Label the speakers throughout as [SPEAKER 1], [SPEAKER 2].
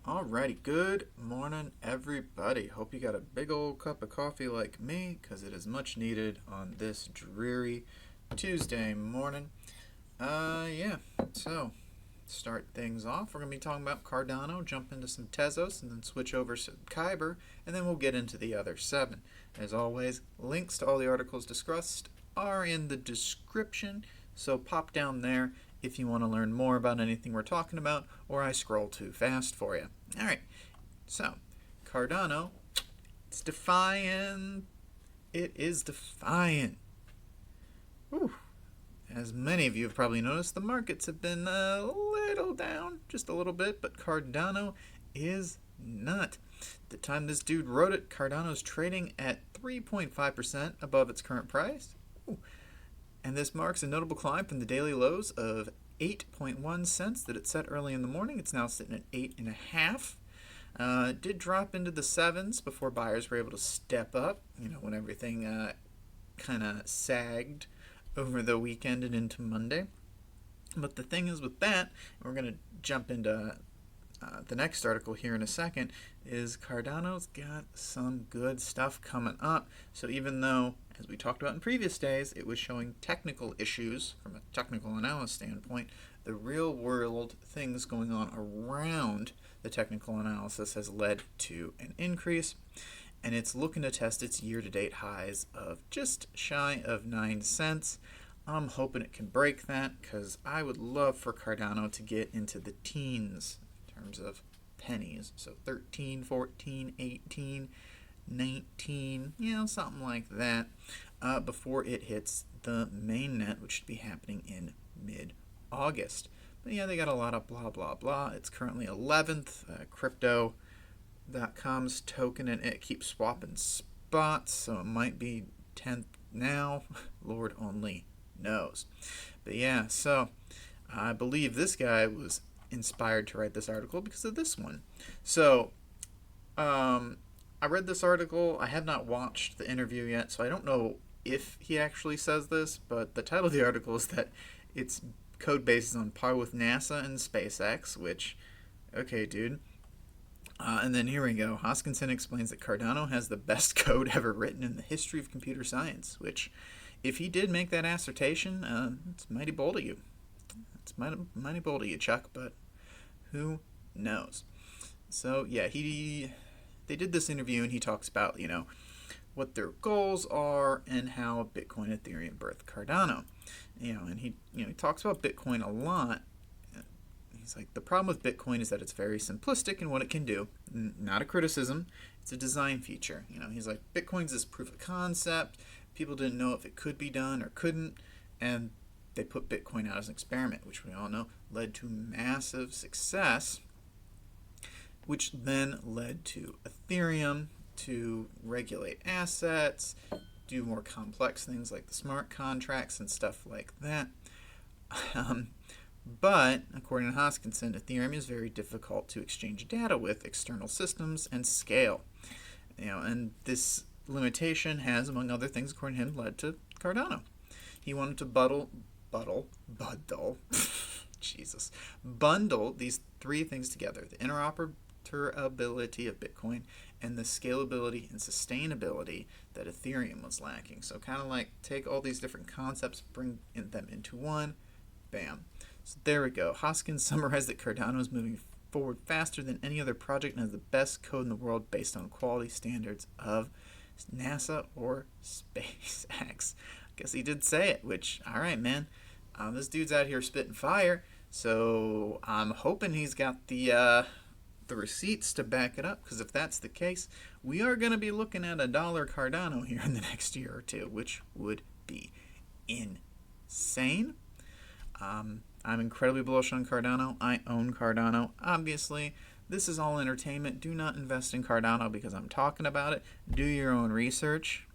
[SPEAKER 1] Alrighty, good morning, everybody. Hope you got a big old cup of coffee like me, because it is much needed on this dreary Tuesday morning. Yeah, so start things off. We're going to be talking about Cardano, jump into some Tezos, and then switch over to Kyber, and then we'll get into the other seven. As always, links to all the articles discussed are in the description, so pop down there if you want to learn more about anything we're talking about, or I scroll too fast for you. Alright, so Cardano, it's defiant. It is defiant. Whew. As many of you have probably noticed, the markets have been a little down, just a little bit, but Cardano is not. The time this dude wrote it, Cardano's trading at 3.5% above its current price. Ooh. And this marks a notable climb from the daily lows of 8.1 cents that it set early in the morning. It's now sitting at 8.5. It did drop into the sevens before buyers were able to step up, when everything kind of sagged over the weekend and into Monday. But the thing is with that, and we're going to jump into the next article here in a second, is Cardano's got some good stuff coming up. So even though, as we talked about in previous days, it was showing technical issues from a technical analysis standpoint, the real world things going on around the technical analysis has led to an increase, and it's looking to test its year-to-date highs of just shy of 9 cents. I'm hoping it can break that, because I would love for Cardano to get into the teens in terms of pennies. So 13, 14, 18, 19, something like that, before it hits the mainnet, which should be happening in mid-August. But yeah, they got a lot of blah, blah, blah. It's currently 11th. Crypto.com's token, and it keeps swapping spots, so it might be 10th now. Lord only knows. But yeah, so I believe this guy was inspired to write this article because of this one. So I read this article. I have not watched the interview yet, so I don't know if he actually says this, but the title of the article is that its code base is on par with NASA and SpaceX, which, okay, dude. And then here we go. Hoskinson explains that Cardano has the best code ever written in the history of computer science, which, if he did make that assertion, it's mighty bold of you. It's mighty bold of you, Chuck, but who knows? So, yeah, they did this interview, and he talks about, what their goals are and how Bitcoin and Ethereum birthed Cardano. And he talks about Bitcoin a lot. He's like, the problem with Bitcoin is that it's very simplistic in what it can do. Not a criticism. It's a design feature. He's like, Bitcoin's this proof of concept. People didn't know if it could be done or couldn't. And they put Bitcoin out as an experiment, which we all know led to massive success, which then led to Ethereum to regulate assets, do more complex things like the smart contracts and stuff like that. But, according to Hoskinson, Ethereum is very difficult to exchange data with external systems and scale. And this limitation has, among other things, according to him, led to Cardano. He wanted to bundle these three things together: the interoperability of Bitcoin and the scalability and sustainability that Ethereum was lacking. So kind of like take all these different concepts, bring them into one, bam. So there we go. Hoskins summarized that Cardano is moving forward faster than any other project and has the best code in the world based on quality standards of NASA or SpaceX. I guess he did say it, which, all right, man. This dude's out here spitting fire, so I'm hoping he's got the receipts to back it up, because if that's the case, we are going to be looking at $1 Cardano here in the next year or two, which would be insane. I'm incredibly bullish on Cardano. I own Cardano. Obviously, this is all entertainment. Do not invest in Cardano because I'm talking about it. Do your own research.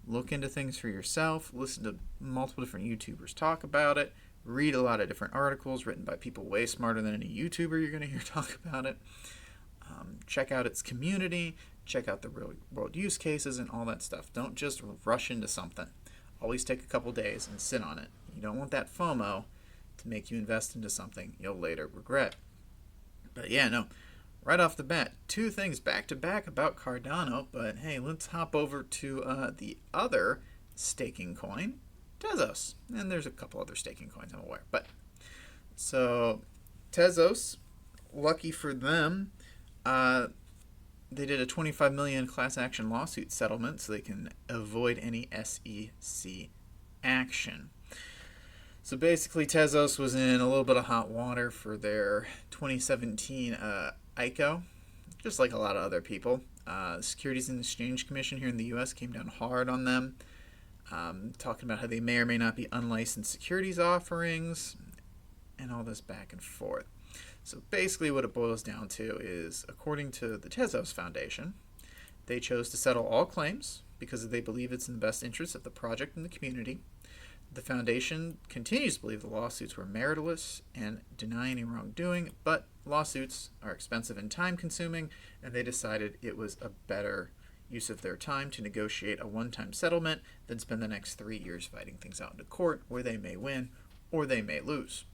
[SPEAKER 1] Look into things for yourself. Listen to multiple different YouTubers talk about it. Read a lot of different articles written by people way smarter than any YouTuber you're going to hear talk about it. Check out its community. Check out the real world use cases and all that stuff. Don't just rush into something. Always take a couple days and sit on it. You don't want that FOMO to make you invest into something you'll later regret. But yeah, no, right off the bat, two things back to back about Cardano, but hey, let's hop over to the other staking coin, Tezos. And there's a couple other staking coins I'm aware. But so Tezos, lucky for them, they did a 25 million class action lawsuit settlement so they can avoid any SEC action. So basically, Tezos was in a little bit of hot water for their 2017 ICO, just like a lot of other people. The Securities and Exchange Commission here in the U.S. came down hard on them, talking about how they may or may not be unlicensed securities offerings, and all this back and forth. So basically what it boils down to is, according to the Tezos Foundation, they chose to settle all claims because they believe it's in the best interest of the project and the community. The foundation continues to believe the lawsuits were meritless and deny any wrongdoing, but lawsuits are expensive and time-consuming, and they decided it was a better use of their time to negotiate a one-time settlement than spend the next 3 years fighting things out into court where they may win or they may lose.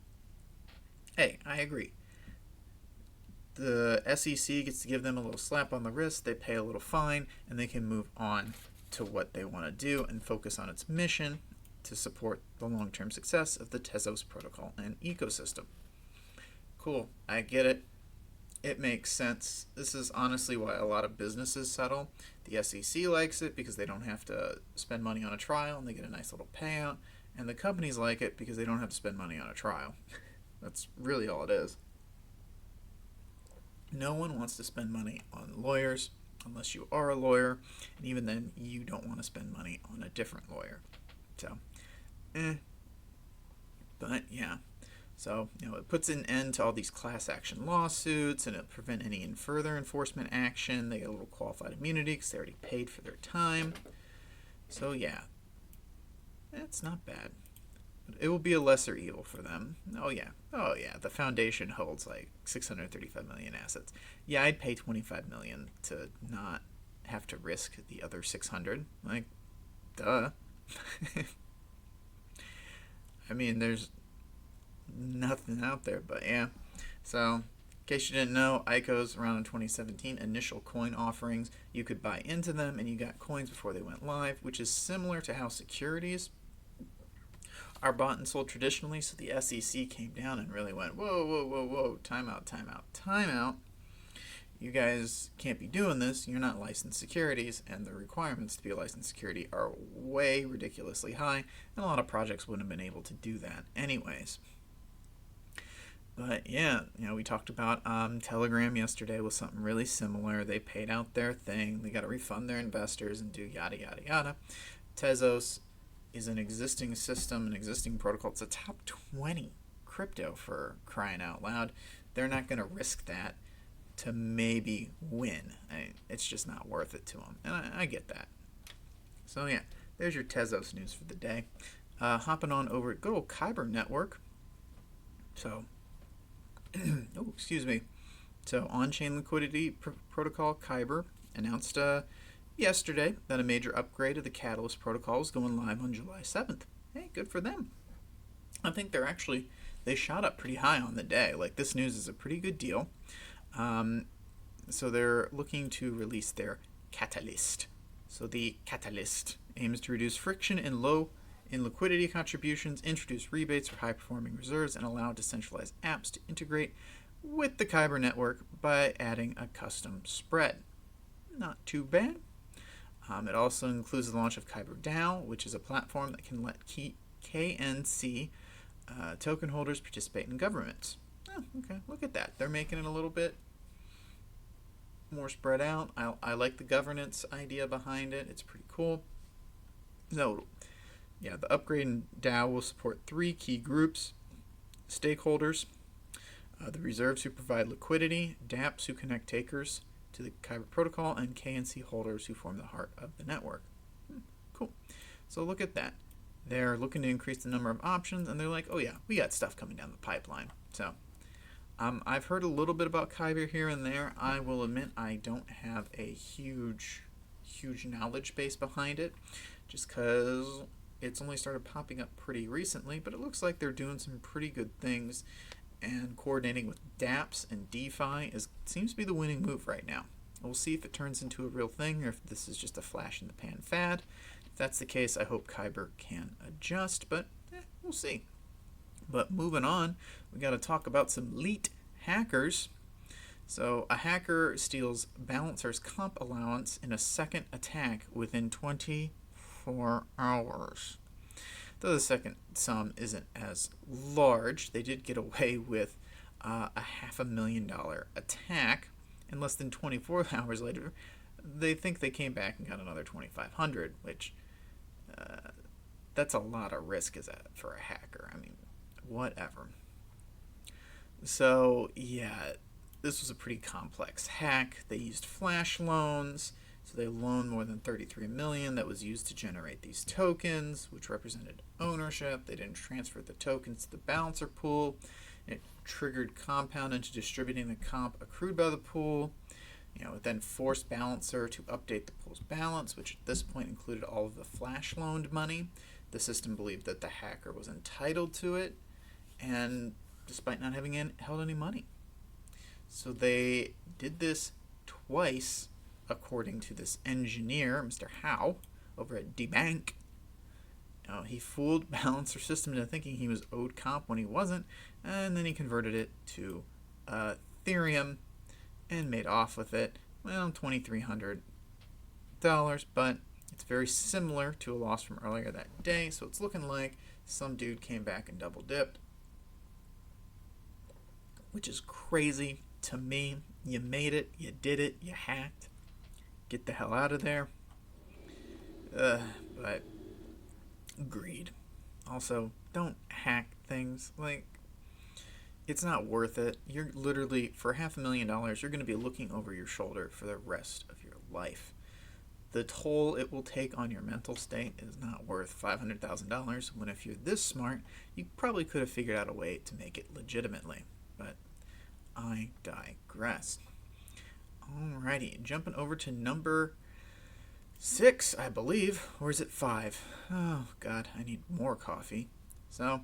[SPEAKER 1] Hey, I agree. The SEC gets to give them a little slap on the wrist, they pay a little fine, and they can move on to what they want to do and focus on its mission to support the long-term success of the Tezos protocol and ecosystem. Cool, I get it. It makes sense. This is honestly why a lot of businesses settle. The SEC likes it because they don't have to spend money on a trial and they get a nice little payout. And the companies like it because they don't have to spend money on a trial. That's really all it is. No one wants to spend money on lawyers unless you are a lawyer. And even then, you don't want to spend money on a different lawyer. So, but yeah. So, it puts an end to all these class action lawsuits, and it'll prevent any further enforcement action. They get a little qualified immunity because they already paid for their time. So, yeah. It's not bad. But it will be a lesser evil for them. Oh, yeah. The foundation holds like 635 million assets. Yeah, I'd pay 25 million to not have to risk the other 600. Like, duh. I mean, there's nothing out there, but yeah. So, in case you didn't know, ICOs around in 2017, initial coin offerings, you could buy into them and you got coins before they went live, which is similar to how securities are bought and sold traditionally. So the SEC came down and really went, whoa, time out. You guys can't be doing this. You're not licensed securities, and the requirements to be a licensed security are way ridiculously high, and a lot of projects wouldn't have been able to do that anyways. But yeah, we talked about Telegram yesterday was something really similar. They paid out their thing. They got to refund their investors and do yada, yada, yada. Tezos is an existing system, an existing protocol. It's a top 20 crypto for crying out loud. They're not going to risk that to maybe win. It's just not worth it to them. And I get that. So yeah, there's your Tezos news for the day. Hopping on over at good old Kyber Network. So, So on-chain liquidity protocol Kyber announced yesterday that a major upgrade of the Katalyst protocol is going live on July 7th. Hey, good for them. I think they shot up pretty high on the day. Like, this news is a pretty good deal. So they're looking to release their Katalyst. So the Katalyst aims to reduce friction in liquidity contributions, introduce rebates for high-performing reserves, and allow decentralized apps to integrate with the Kyber network by adding a custom spread. Not too bad. It also includes the launch of Kyber DAO, which is a platform that can let KNC token holders participate in governments. Oh, okay, look at that. They're making it a little bit more spread out. I like the governance idea behind it. It's pretty cool. So, yeah, the upgrade in DAO will support 3 key groups: stakeholders, the reserves who provide liquidity, dApps who connect takers to the Kyber protocol, and KNC holders who form the heart of the network. Cool. So look at that. They're looking to increase the number of options, and they're like, oh yeah, we got stuff coming down the pipeline. So I've heard a little bit about Kyber here and there. I will admit I don't have a huge knowledge base behind it, just because it's only started popping up pretty recently, but it looks like they're doing some pretty good things. and coordinating with dApps and DeFi seems to be the winning move right now. We'll see if it turns into a real thing or if this is just a flash in the pan fad. If that's the case, I hope Kyber can adjust, but we'll see. But moving on, we got to talk about some elite hackers. So a hacker steals balancer's comp allowance in a second attack within 24 hours. Though the second sum isn't as large, they did get away with a $500,000 attack, and less than 24 hours later, they think they came back and got another $2,500, which that's a lot of risk for a hacker. I mean, whatever. So yeah, this was a pretty complex hack. They used flash loans. So they loaned more than $33 million that was used to generate these tokens, which represented ownership. They didn't transfer the tokens to the balancer pool. It triggered Compound into distributing the comp accrued by the pool. It then forced Balancer to update the pool's balance, which at this point included all of the flash loaned money. The system believed that the hacker was entitled to it, and despite not having held any money. So they did this twice, according to this engineer, Mr. Howe, over at DBank. He fooled Balancer System into thinking he was owed comp when he wasn't, and then he converted it to Ethereum and made off with it. Well, $2,300, but it's very similar to a loss from earlier that day, so it's looking like some dude came back and double dipped, which is crazy to me. You made it, you did it, you hacked. Get the hell out of there. But greed. Also, don't hack things. It's not worth it. You're literally, for $500,000, you're going to be looking over your shoulder for the rest of your life. The toll it will take on your mental state is not worth $500,000, when if you're this smart, you probably could have figured out a way to make it legitimately. But I digress. Alrighty, jumping over to number 6, I believe. Or is it 5? Oh, God, I need more coffee. So,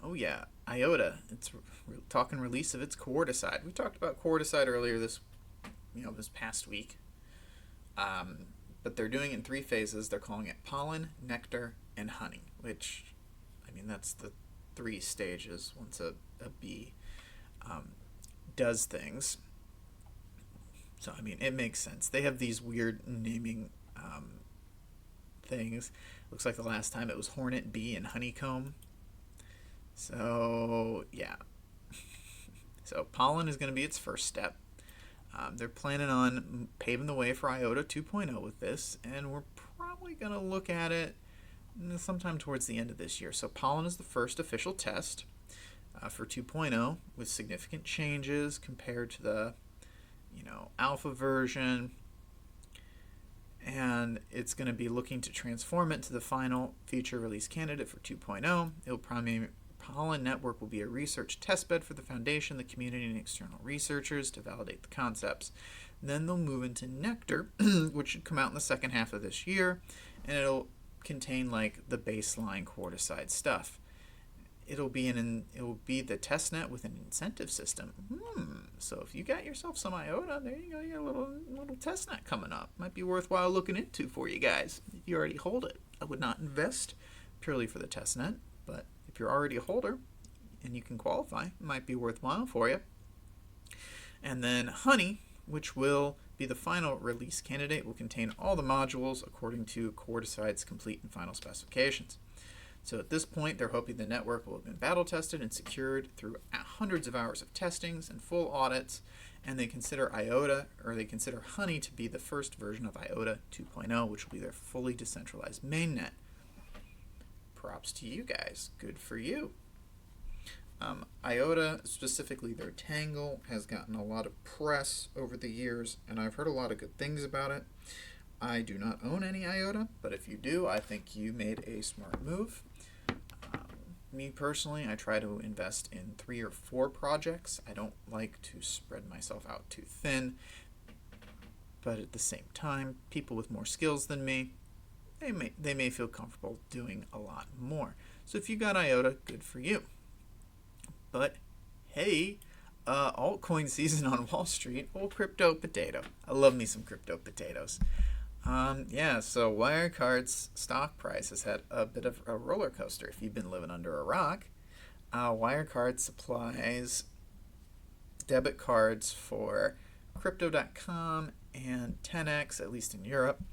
[SPEAKER 1] oh yeah, IOTA. It's talking release of its Cardano. We talked about Cardano earlier this past week. But they're doing it in 3 phases. They're calling it pollen, nectar, and honey, which, that's the 3 stages once a bee does things. So, it makes sense. They have these weird naming things. Looks like the last time it was hornet, bee, and honeycomb. So, yeah. So, pollen is going to be its first step. They're planning on paving the way for IOTA 2.0 with this, and we're probably going to look at it sometime towards the end of this year. So, pollen is the first official test for 2.0 with significant changes compared to the alpha version, and it's going to be looking to transform it to the final feature release candidate for 2.0. Pollen Network will be a research testbed for the foundation, the community, and external researchers to validate the concepts. Then they'll move into Nectar, which should come out in the second half of this year, and it'll contain the baseline Cardano stuff. It'll be the testnet with an incentive system. So if you got yourself some IOTA, there you go, you got a little testnet coming up. Might be worthwhile looking into for you guys if you already hold it. I would not invest purely for the testnet, but if you're already a holder and you can qualify, it might be worthwhile for you. And then Honey, which will be the final release candidate, will contain all the modules according to Cardano's complete and final specifications. So at this point, they're hoping the network will have been battle tested and secured through hundreds of hours of testings and full audits, and they consider Honey to be the first version of IOTA 2.0, which will be their fully decentralized mainnet. Props to you guys. Good for you. IOTA, specifically their Tangle, has gotten a lot of press over the years, and I've heard a lot of good things about it. I do not own any IOTA, but if you do, I think you made a smart move. Me personally, I try to invest in 3 or 4 projects. I don't like to spread myself out too thin, but at the same time, people with more skills than me, they may feel comfortable doing a lot more. So if you got IOTA, good for you. But Hey, altcoin season on Wall Street. Oh, crypto potato. I love me some crypto potatoes. Yeah, so Wirecard's stock price has had a bit of a roller coaster. If you've been living under a rock, Wirecard supplies debit cards for Crypto.com and 10x, at least in Europe,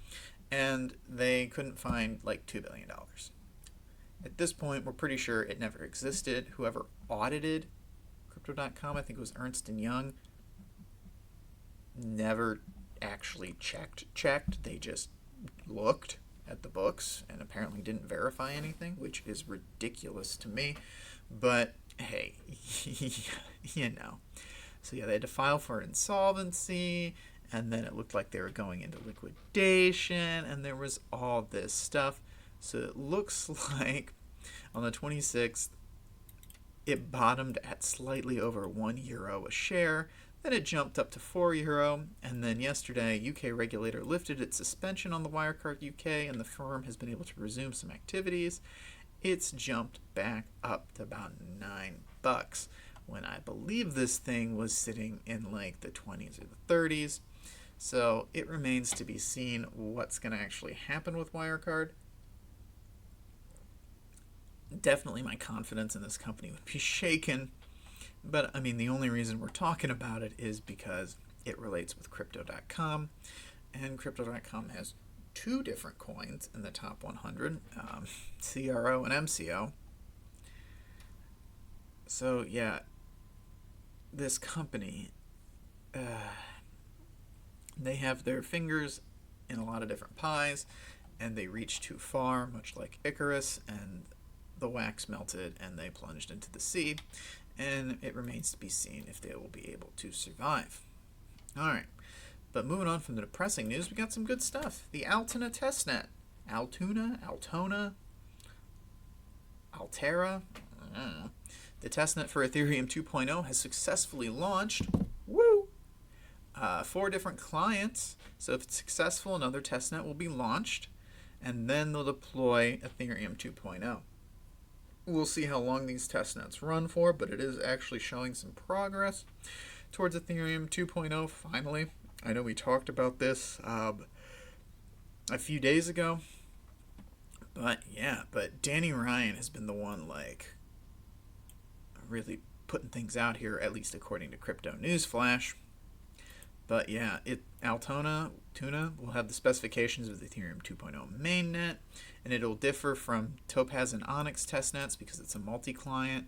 [SPEAKER 1] and they couldn't find like $2 billion. At this point, we're pretty sure it never existed. Whoever audited Crypto.com, I think it was Ernst & Young, never actually checked. They just looked at the books and apparently didn't verify anything, which is ridiculous to me. But hey, you know. So yeah, they had to file for insolvency, and then it looked like they were going into liquidation, and there was all this stuff. So it looks like on the 26th, it bottomed at slightly over €1 a share. Then it jumped up to €4, and then yesterday, UK regulator lifted its suspension on the Wirecard UK, and the firm has been able to resume some activities. It's jumped back up to about $9, when I believe this thing was sitting in like the 20s or the 30s. So it remains to be seen what's going to actually happen with Wirecard. Definitely my confidence in this company would be shaken. But I mean, the only reason we're talking about it is because it relates with Crypto.com. And Crypto.com has two different coins in the top 100, CRO and MCO. So yeah, this company, they have their fingers in a lot of different pies, and they reach too far, much like Icarus, and the wax melted and they plunged into the sea, and it remains to be seen if they will be able to survive. Alright, but moving on from the depressing news, we got some good stuff. The Altona testnet. Altona? Altera? I don't know. The testnet for Ethereum 2.0 has successfully launched. Woo! 4 different clients. So if it's successful, another testnet will be launched, and then they'll deploy Ethereum 2.0. We'll see how long these testnets run for, but it is actually showing some progress towards Ethereum 2.0 finally. I know we talked about this a few days ago, but yeah, but Danny Ryan has been the one like really putting things out here, at least according to Crypto Newsflash. But yeah, Altona will have the specifications of the Ethereum 2.0 mainnet, and it'll differ from Topaz and Onyx testnets because it's a multi-client.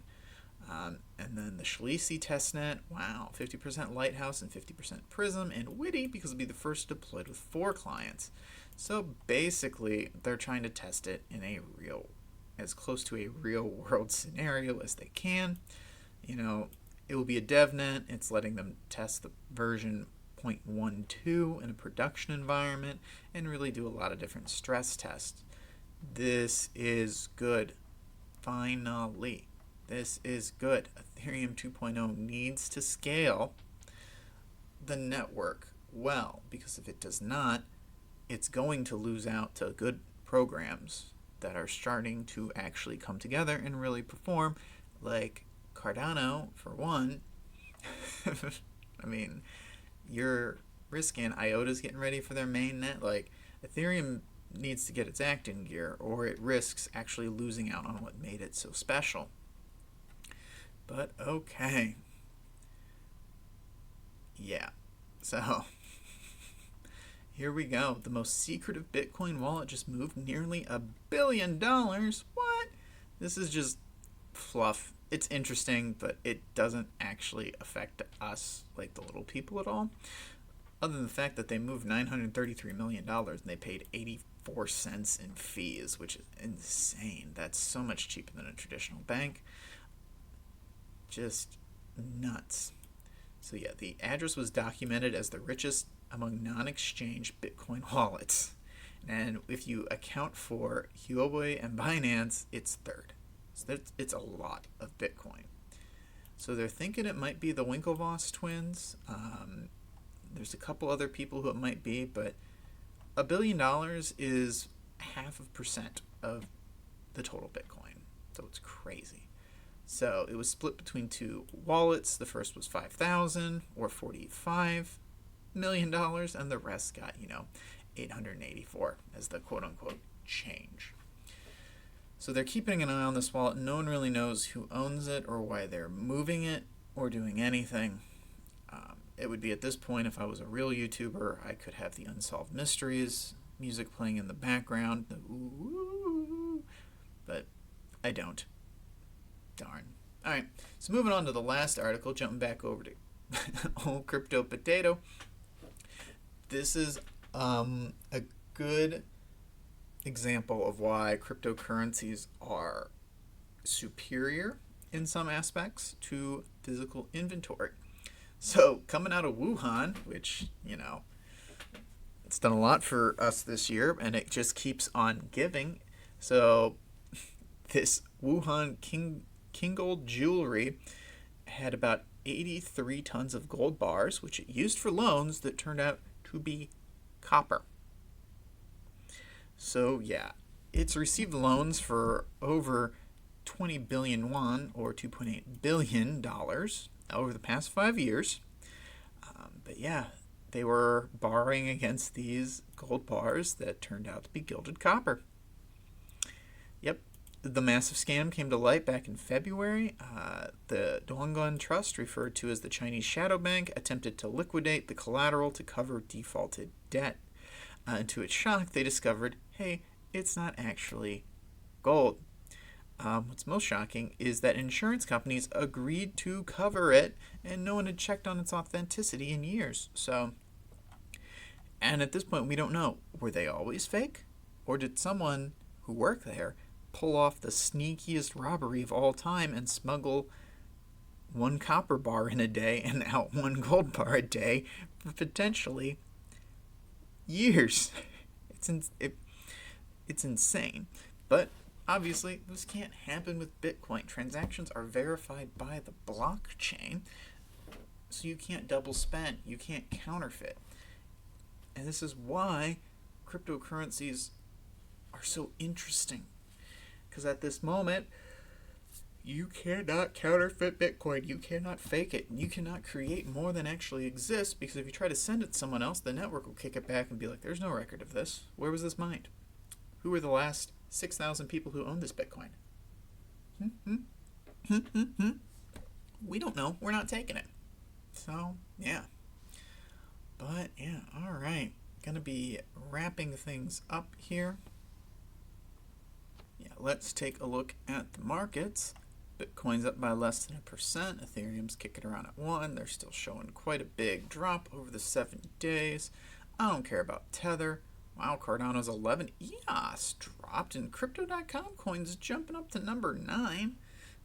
[SPEAKER 1] And then the Shalici testnet, wow, 50% Lighthouse and 50% Prism, and Witty because it'll be the first deployed with 4 clients. So basically, they're trying to test it in as close to a real world scenario as they can. You know, it will be a DevNet. It's letting them test the version 0.12 in a production environment and really do a lot of different stress tests. This is good. Finally, this is good. Ethereum 2.0 needs to scale the network well, because if it does not, it's going to lose out to good programs that are starting to actually come together and really perform, like Cardano, for one. I mean, you're risking IOTA's getting ready for their mainnet. Like, Ethereum needs to get its act in gear, or it risks actually losing out on what made it so special. But okay. Yeah. So, here we go. The most secretive Bitcoin wallet just moved nearly $1 billion. What? This is just fluff. It's interesting, but it doesn't actually affect us, like the little people, at all. Other than the fact that they moved $933 million and they paid 84 cents in fees, which is insane. That's so much cheaper than a traditional bank. Just nuts. So yeah, the address was documented as the richest among non-exchange Bitcoin wallets. And if you account for Huobi and Binance, it's third. So it's a lot of Bitcoin. So they're thinking it might be the Winklevoss twins. There's a couple other people who it might be, but $1 billion is 0.5% of the total Bitcoin. So it's crazy. So it was split between two wallets. The first was $5,000 or $45 million, and the rest got, 884 as the quote-unquote change. So they're keeping an eye on this wallet. No one really knows who owns it or why they're moving it or doing anything. It would be at this point, if I was a real YouTuber, I could have the Unsolved Mysteries music playing in the background. But I don't. Darn. All right, so moving on to the last article, jumping back over to old Crypto Potato. This is a good example of why cryptocurrencies are superior in some aspects to physical inventory. So coming out of Wuhan, which, it's done a lot for us this year, and it just keeps on giving. So this Wuhan King Gold jewelry had about 83 tons of gold bars, which it used for loans that turned out to be copper. So yeah, it's received loans for over 20 billion won, or $2.8 billion over the past 5 years. But yeah, they were borrowing against these gold bars that turned out to be gilded copper. Yep, the massive scam came to light back in February. The Dongguan Trust, referred to as the Chinese shadow bank, attempted to liquidate the collateral to cover defaulted debt. And to its shock, they discovered, hey, it's not actually gold. What's most shocking is that insurance companies agreed to cover it, and no one had checked on its authenticity in years. And at this point, we don't know, were they always fake? Or did someone who worked there pull off the sneakiest robbery of all time and smuggle one copper bar in a day and out one gold bar a day for potentially years? It's insane. But obviously, this can't happen with Bitcoin. Transactions are verified by the blockchain, so you can't double spend. You can't counterfeit. And this is why cryptocurrencies are so interesting. Because at this moment, you cannot counterfeit Bitcoin. You cannot fake it. You cannot create more than actually exists, because if you try to send it to someone else, the network will kick it back and be like, there's no record of this. Where was this mined? Who were the last 6,000 people who owned this Bitcoin? We don't know. We're not taking it. So, yeah. But, yeah, all right. Going to be wrapping things up here. Yeah, let's take a look at the markets. Bitcoin's up by less than 1%. Ethereum's kicking around at 1. They're still showing quite a big drop over the 7 days. I don't care about Tether. Wow, Cardano's 11. EOS dropped, and Crypto.com coins jumping up to number 9.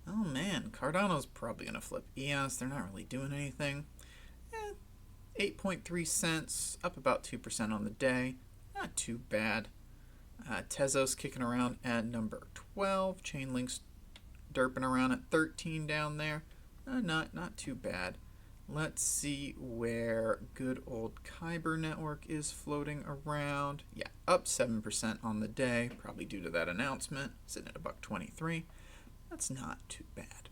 [SPEAKER 1] Oh man, Cardano's probably going to flip EOS. They're not really doing anything. 8.3 cents, up about 2% on the day. Not too bad. Tezos kicking around at number 12. Chainlink's derping around at 13 down there. Not too bad. Let's see where good old Kyber Network is floating around. Yeah, up 7% on the day, probably due to that announcement. Sitting at $1.23. That's not too bad.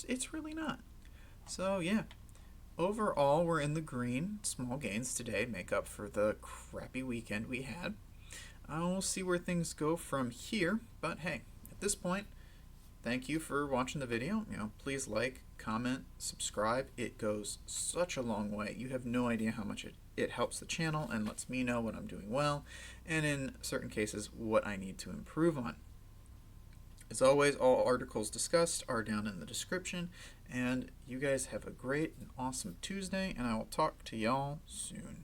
[SPEAKER 1] It's really not. So yeah, overall we're in the green. Small gains today make up for the crappy weekend we had. We'll see where things go from here. But hey, at this point, thank you for watching the video. Please like, comment, subscribe. It goes such a long way. You have no idea how much it helps the channel and lets me know what I'm doing well, and in certain cases, what I need to improve on. As always, all articles discussed are down in the description, and you guys have a great and awesome Tuesday, and I will talk to y'all soon.